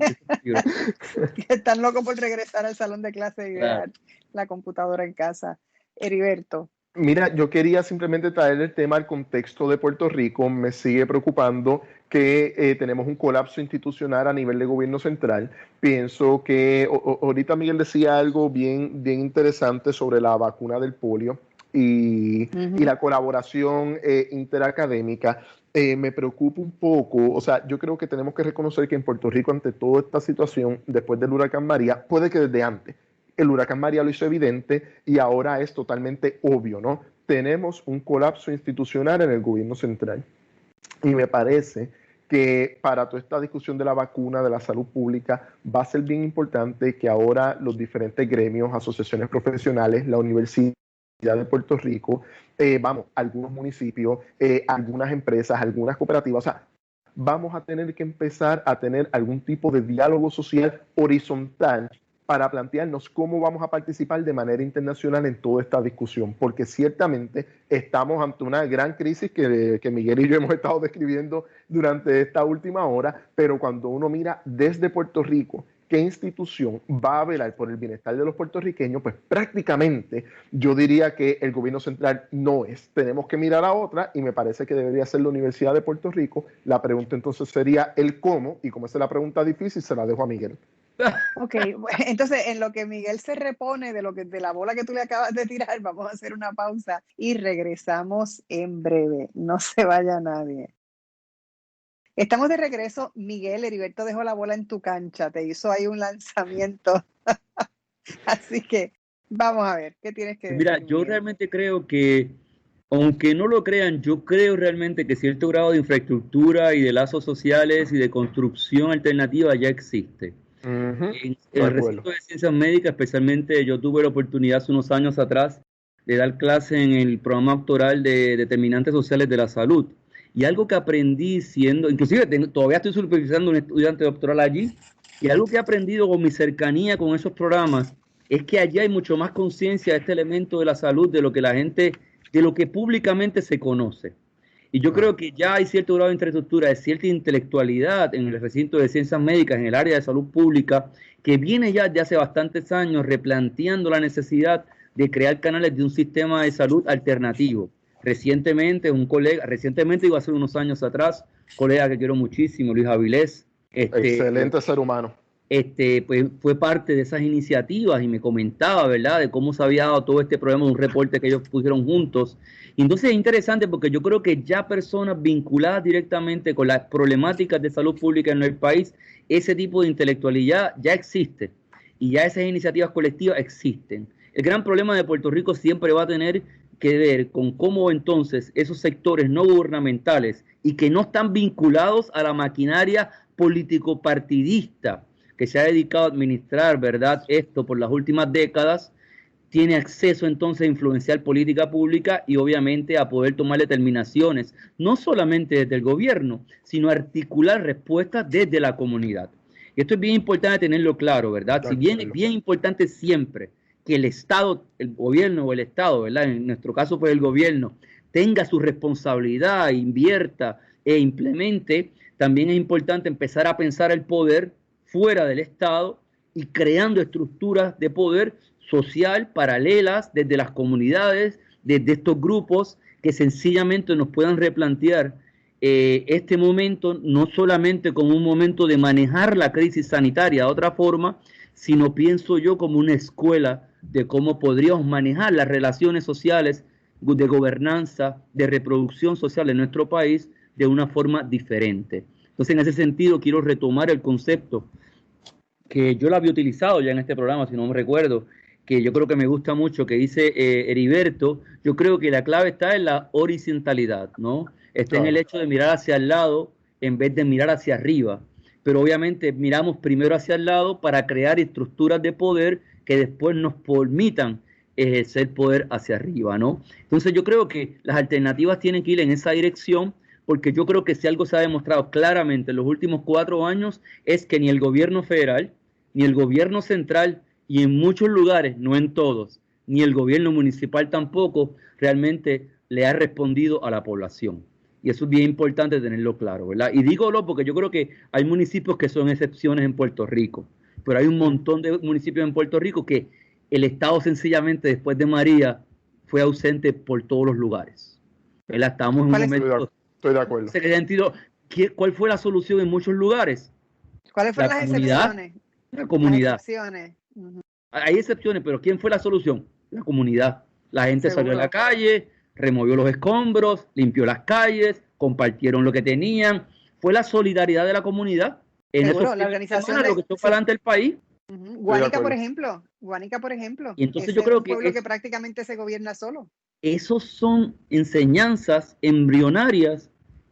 Están locos por regresar al salón de clase y ver la computadora en casa. Heriberto. Mira, yo quería simplemente traer el tema al contexto de Puerto Rico. Me sigue preocupando que tenemos un colapso institucional a nivel de gobierno central. Pienso que ahorita Miguel decía algo bien interesante sobre la vacuna del polio y la colaboración interacadémica. Me preocupa un poco, o sea, yo creo que tenemos que reconocer que en Puerto Rico, ante toda esta situación, después del huracán María, puede que desde antes, el huracán María lo hizo evidente y ahora es totalmente obvio, ¿no? Tenemos un colapso institucional en el gobierno central. Y me parece que para toda esta discusión de la vacuna, de la salud pública, va a ser bien importante que ahora los diferentes gremios, asociaciones profesionales, la Universidad de Puerto Rico, algunos municipios, algunas empresas, algunas cooperativas, o sea, vamos a tener que empezar a tener algún tipo de diálogo social horizontal para plantearnos cómo vamos a participar de manera internacional en toda esta discusión, porque ciertamente estamos ante una gran crisis que Miguel y yo hemos estado describiendo durante esta última hora, pero cuando uno mira desde Puerto Rico, ¿qué institución va a velar por el bienestar de los puertorriqueños? Pues prácticamente yo diría que el gobierno central no es. Tenemos que mirar a otra y me parece que debería ser la Universidad de Puerto Rico. La pregunta entonces sería el cómo, y como esa es la pregunta difícil, se la dejo a Miguel. Ok, entonces en lo que Miguel se repone de la bola que tú le acabas de tirar, vamos a hacer una pausa y regresamos en breve. No se vaya nadie. Estamos de regreso. Miguel, Heriberto dejó la bola en tu cancha, te hizo ahí un lanzamiento. Así que vamos a ver, ¿qué tienes que decir? Mira, yo realmente creo que, aunque no lo crean, yo creo realmente que cierto grado de infraestructura y de lazos sociales y de construcción alternativa ya existe. En el recinto de ciencias médicas, especialmente, yo tuve la oportunidad hace unos años atrás de dar clase en el programa doctoral de determinantes sociales de la salud. Y algo que aprendí inclusive todavía estoy supervisando un estudiante doctoral allí, y algo que he aprendido con mi cercanía con esos programas es que allí hay mucho más conciencia de este elemento de la salud, de lo que públicamente se conoce. Y yo creo que ya hay cierto grado de infraestructura, de cierta intelectualidad en el recinto de ciencias médicas, en el área de salud pública, que viene ya de hace bastantes años replanteando la necesidad de crear canales de un sistema de salud alternativo. Recientemente, digo hace unos años atrás, un colega que quiero muchísimo, Luis Avilés, Excelente ser humano. Pues fue parte de esas iniciativas y me comentaba, ¿verdad?, de cómo se había dado todo este problema de un reporte que ellos pusieron juntos. Y entonces es interesante porque yo creo que ya personas vinculadas directamente con las problemáticas de salud pública en el país, ese tipo de intelectualidad ya existe y ya esas iniciativas colectivas existen. El gran problema de Puerto Rico siempre va a tener que ver con cómo entonces esos sectores no gubernamentales y que no están vinculados a la maquinaria político-partidista que se ha dedicado a administrar, ¿verdad?, esto por las últimas décadas, tiene acceso entonces a influenciar política pública y obviamente a poder tomar determinaciones, no solamente desde el gobierno, sino articular respuestas desde la comunidad. Y esto es bien importante tenerlo claro, ¿verdad? Si bien es bien importante siempre que el Estado, el gobierno o el Estado, ¿verdad?, en nuestro caso pues el gobierno, tenga su responsabilidad, invierta e implemente, también es importante empezar a pensar el poder fuera del Estado y creando estructuras de poder social paralelas desde las comunidades, desde estos grupos que sencillamente nos puedan replantear este momento no solamente como un momento de manejar la crisis sanitaria de otra forma, sino pienso yo como una escuela de cómo podríamos manejar las relaciones sociales de gobernanza, de reproducción social en nuestro país de una forma diferente. Entonces, en ese sentido, quiero retomar el concepto que yo lo había utilizado ya en este programa, si no me recuerdo, que yo creo que me gusta mucho, que dice Heriberto. Yo creo que la clave está en la horizontalidad, ¿no? Está en el hecho de mirar hacia el lado en vez de mirar hacia arriba. Pero obviamente miramos primero hacia el lado para crear estructuras de poder que después nos permitan ejercer poder hacia arriba, ¿no? Entonces yo creo que las alternativas tienen que ir en esa dirección, porque yo creo que si algo se ha demostrado claramente en los últimos 4 años es que ni el gobierno federal, ni el gobierno central, y en muchos lugares, no en todos, ni el gobierno municipal tampoco, realmente le ha respondido a la población. Y eso es bien importante tenerlo claro, ¿verdad? Y dígolo porque yo creo que hay municipios que son excepciones en Puerto Rico, pero hay un montón de municipios en Puerto Rico que el Estado sencillamente después de María fue ausente por todos los lugares, ¿verdad? Estamos en un momento... Estoy de acuerdo. En ese sentido, ¿cuál fue la solución en muchos lugares? ¿Cuáles fueron las excepciones? La comunidad. Las excepciones. Uh-huh. Hay excepciones, pero ¿quién fue la solución? La comunidad. La gente salió a la calle, removió los escombros, limpió las calles, compartieron lo que tenían. Fue la solidaridad de la comunidad. En Seguro, la organización lo que echó para adelante el país. Uh-huh. Guánica, por ejemplo. Y entonces yo creo que es un pueblo que prácticamente se gobierna solo. Esos son enseñanzas embrionarias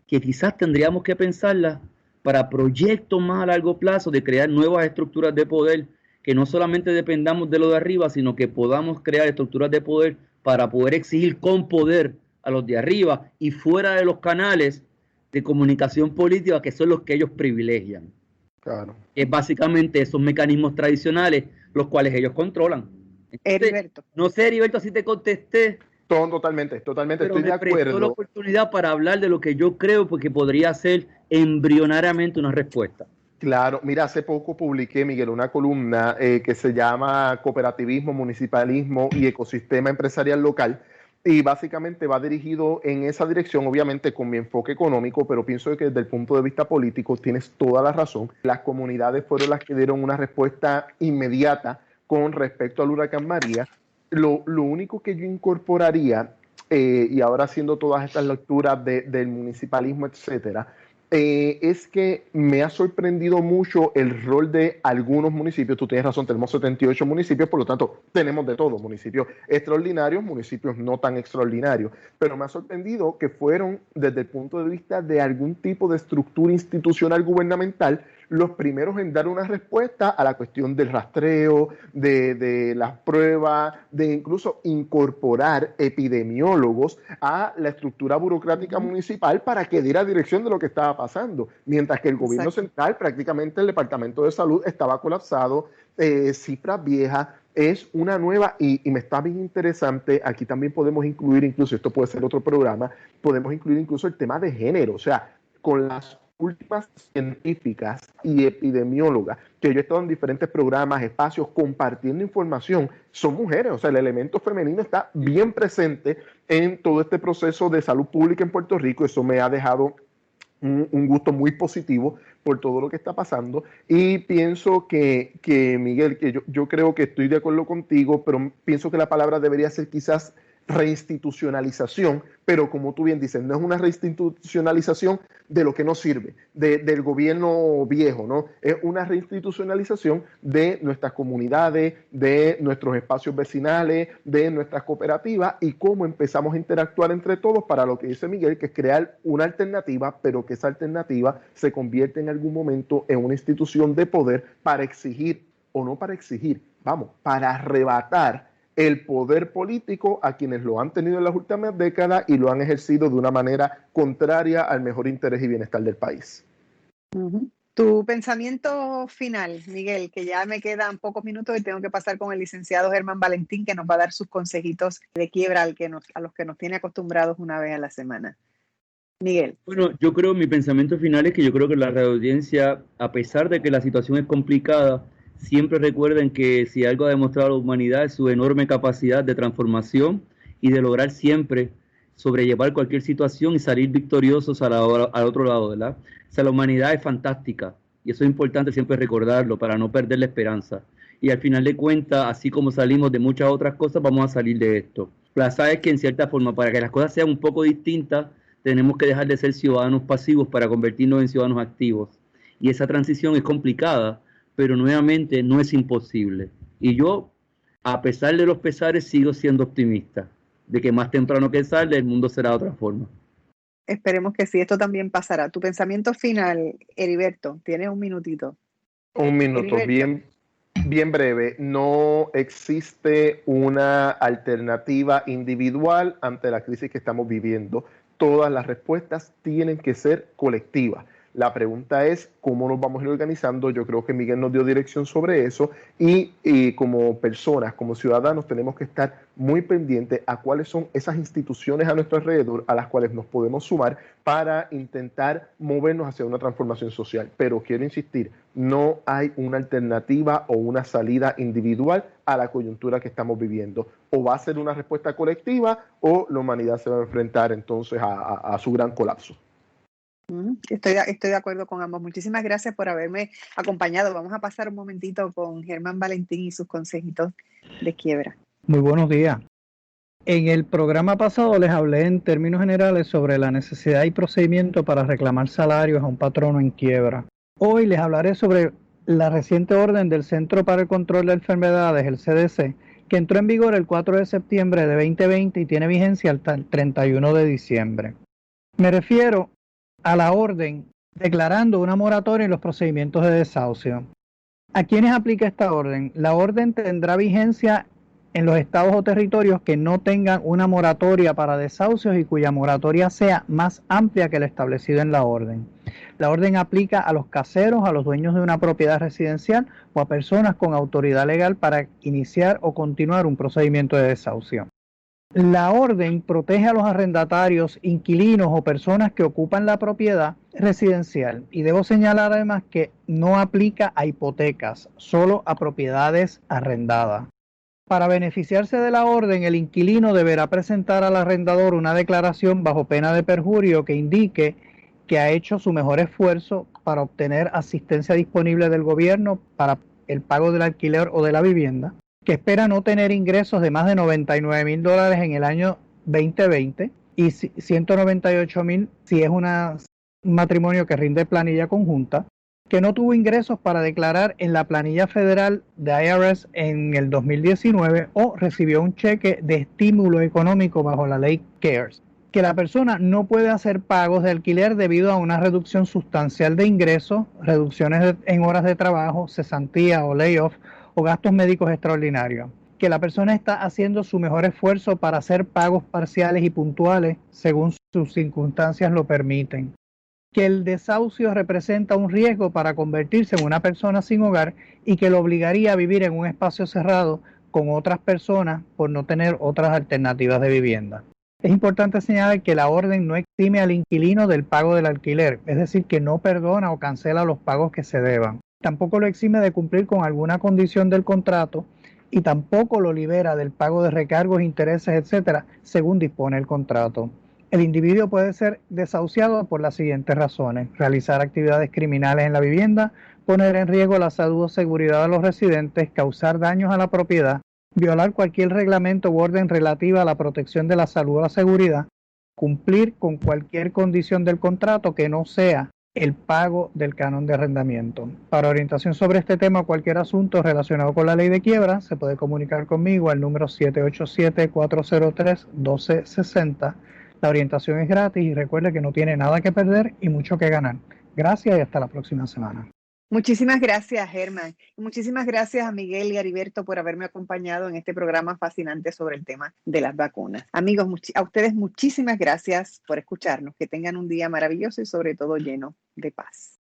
que quizás tendríamos que pensarlas para proyectos más a largo plazo de crear nuevas estructuras de poder, que no solamente dependamos de lo de arriba, sino que podamos crear estructuras de poder para poder exigir con poder a los de arriba y fuera de los canales de comunicación política que son los que ellos privilegian. Claro. Es básicamente esos mecanismos tradicionales los cuales ellos controlan. Entonces, Heriberto. No sé, Heriberto, si te contesté. Totalmente, estoy de acuerdo. Pero la oportunidad para hablar de lo que yo creo porque podría ser embrionariamente una respuesta. Claro, mira, hace poco publiqué, Miguel, una columna que se llama Cooperativismo, Municipalismo y Ecosistema Empresarial Local, y básicamente va dirigido en esa dirección, obviamente con mi enfoque económico, pero pienso que desde el punto de vista político tienes toda la razón. Las comunidades fueron las que dieron una respuesta inmediata con respecto al huracán María. Lo único que yo incorporaría, y ahora haciendo todas estas lecturas del municipalismo, etcétera, es que me ha sorprendido mucho el rol de algunos municipios. Tú tienes razón, tenemos 78 municipios, por lo tanto tenemos de todo, municipios extraordinarios, municipios no tan extraordinarios, pero me ha sorprendido que fueron desde el punto de vista de algún tipo de estructura institucional gubernamental los primeros en dar una respuesta a la cuestión del rastreo, de las pruebas, de incluso incorporar epidemiólogos a la estructura burocrática municipal para que diera dirección de lo que estaba pasando, mientras que el gobierno central, prácticamente el Departamento de Salud estaba colapsado, cifras viejas. Es una nueva, y me está bien interesante, aquí también podemos incluir, incluso esto puede ser otro programa, podemos incluir incluso el tema de género, o sea, con las últimas científicas y epidemiólogas, que yo he estado en diferentes programas, espacios, compartiendo información, son mujeres, o sea, el elemento femenino está bien presente en todo este proceso de salud pública en Puerto Rico. Eso me ha dejado un gusto muy positivo por todo lo que está pasando, y pienso que Miguel, que yo creo que estoy de acuerdo contigo, pero pienso que la palabra debería ser quizás reinstitucionalización, pero como tú bien dices, no es una reinstitucionalización de lo que no sirve, del gobierno viejo, ¿no? Es una reinstitucionalización de nuestras comunidades, de nuestros espacios vecinales, de nuestras cooperativas, y cómo empezamos a interactuar entre todos para lo que dice Miguel, que es crear una alternativa, pero que esa alternativa se convierte en algún momento en una institución de poder para exigir, o no para exigir, vamos, para arrebatar el poder político a quienes lo han tenido en las últimas décadas y lo han ejercido de una manera contraria al mejor interés y bienestar del país. Tu pensamiento final, Miguel, que ya me quedan pocos minutos y tengo que pasar con el licenciado Germán Valentín, que nos va a dar sus consejitos de quiebra a los que nos tiene acostumbrados una vez a la semana. Miguel. Bueno, yo creo, mi pensamiento final es que yo creo que la radioaudiencia, a pesar de que la situación es complicada, siempre recuerden que si algo ha demostrado la humanidad es su enorme capacidad de transformación y de lograr siempre sobrellevar cualquier situación y salir victoriosos al otro lado, ¿verdad? O sea, la humanidad es fantástica y eso es importante siempre recordarlo para no perder la esperanza. Y al final de cuentas, así como salimos de muchas otras cosas, vamos a salir de esto. La verdad es que en cierta forma, para que las cosas sean un poco distintas, tenemos que dejar de ser ciudadanos pasivos para convertirnos en ciudadanos activos. Y esa transición es complicada, pero nuevamente no es imposible. Y yo, a pesar de los pesares, sigo siendo optimista, de que más temprano que tarde el mundo será de otra forma. Esperemos que sí, esto también pasará. Tu pensamiento final, Heriberto, tienes un minutito. Un minuto, bien breve. No existe una alternativa individual ante la crisis que estamos viviendo. Todas las respuestas tienen que ser colectivas. La pregunta es cómo nos vamos a ir organizando. Yo creo que Miguel nos dio dirección sobre eso, y como personas, como ciudadanos, tenemos que estar muy pendientes a cuáles son esas instituciones a nuestro alrededor a las cuales nos podemos sumar para intentar movernos hacia una transformación social. Pero quiero insistir, no hay una alternativa o una salida individual a la coyuntura que estamos viviendo. O va a ser una respuesta colectiva o la humanidad se va a enfrentar entonces a su gran colapso. Estoy de acuerdo con ambos. Muchísimas gracias por haberme acompañado. Vamos a pasar un momentito con Germán Valentín y sus consejitos de quiebra. Muy buenos días. En el programa pasado les hablé en términos generales sobre la necesidad y procedimiento para reclamar salarios a un patrono en quiebra. Hoy les hablaré sobre la reciente orden del Centro para el Control de Enfermedades, el CDC, que entró en vigor el 4 de septiembre de 2020 y tiene vigencia hasta el 31 de diciembre. Me refiero a la orden declarando una moratoria en los procedimientos de desahucio. ¿A quiénes aplica esta orden? La orden tendrá vigencia en los estados o territorios que no tengan una moratoria para desahucios y cuya moratoria sea más amplia que la establecida en la orden. La orden aplica a los caseros, a los dueños de una propiedad residencial o a personas con autoridad legal para iniciar o continuar un procedimiento de desahucio. La orden protege a los arrendatarios, inquilinos o personas que ocupan la propiedad residencial, y debo señalar además que no aplica a hipotecas, solo a propiedades arrendadas. Para beneficiarse de la orden, el inquilino deberá presentar al arrendador una declaración bajo pena de perjurio que indique que ha hecho su mejor esfuerzo para obtener asistencia disponible del gobierno para el pago del alquiler o de la vivienda, que espera no tener ingresos de más de $99,000 en el año 2020 y $198,000 si es un matrimonio que rinde planilla conjunta, que no tuvo ingresos para declarar en la planilla federal de IRS en el 2019 o recibió un cheque de estímulo económico bajo la ley CARES, que la persona no puede hacer pagos de alquiler debido a una reducción sustancial de ingresos, reducciones en horas de trabajo, cesantía o layoff, o gastos médicos extraordinarios, que la persona está haciendo su mejor esfuerzo para hacer pagos parciales y puntuales según sus circunstancias lo permiten, que el desahucio representa un riesgo para convertirse en una persona sin hogar y que lo obligaría a vivir en un espacio cerrado con otras personas por no tener otras alternativas de vivienda. Es importante señalar que la orden no exime al inquilino del pago del alquiler, es decir, que no perdona o cancela los pagos que se deban. Tampoco lo exime de cumplir con alguna condición del contrato y tampoco lo libera del pago de recargos, intereses, etcétera, según dispone el contrato. El individuo puede ser desahuciado por las siguientes razones: realizar actividades criminales en la vivienda, poner en riesgo la salud o seguridad de los residentes, causar daños a la propiedad, violar cualquier reglamento u orden relativa a la protección de la salud o la seguridad, cumplir con cualquier condición del contrato que no sea el pago del canon de arrendamiento. Para orientación sobre este tema o cualquier asunto relacionado con la ley de quiebra, se puede comunicar conmigo al número 787-403-1260. La orientación es gratis y recuerde que no tiene nada que perder y mucho que ganar. Gracias y hasta la próxima semana. Muchísimas gracias, Germán. Muchísimas gracias a Miguel y a Heriberto por haberme acompañado en este programa fascinante sobre el tema de las vacunas. Amigos, a ustedes muchísimas gracias por escucharnos. Que tengan un día maravilloso y sobre todo lleno de paz.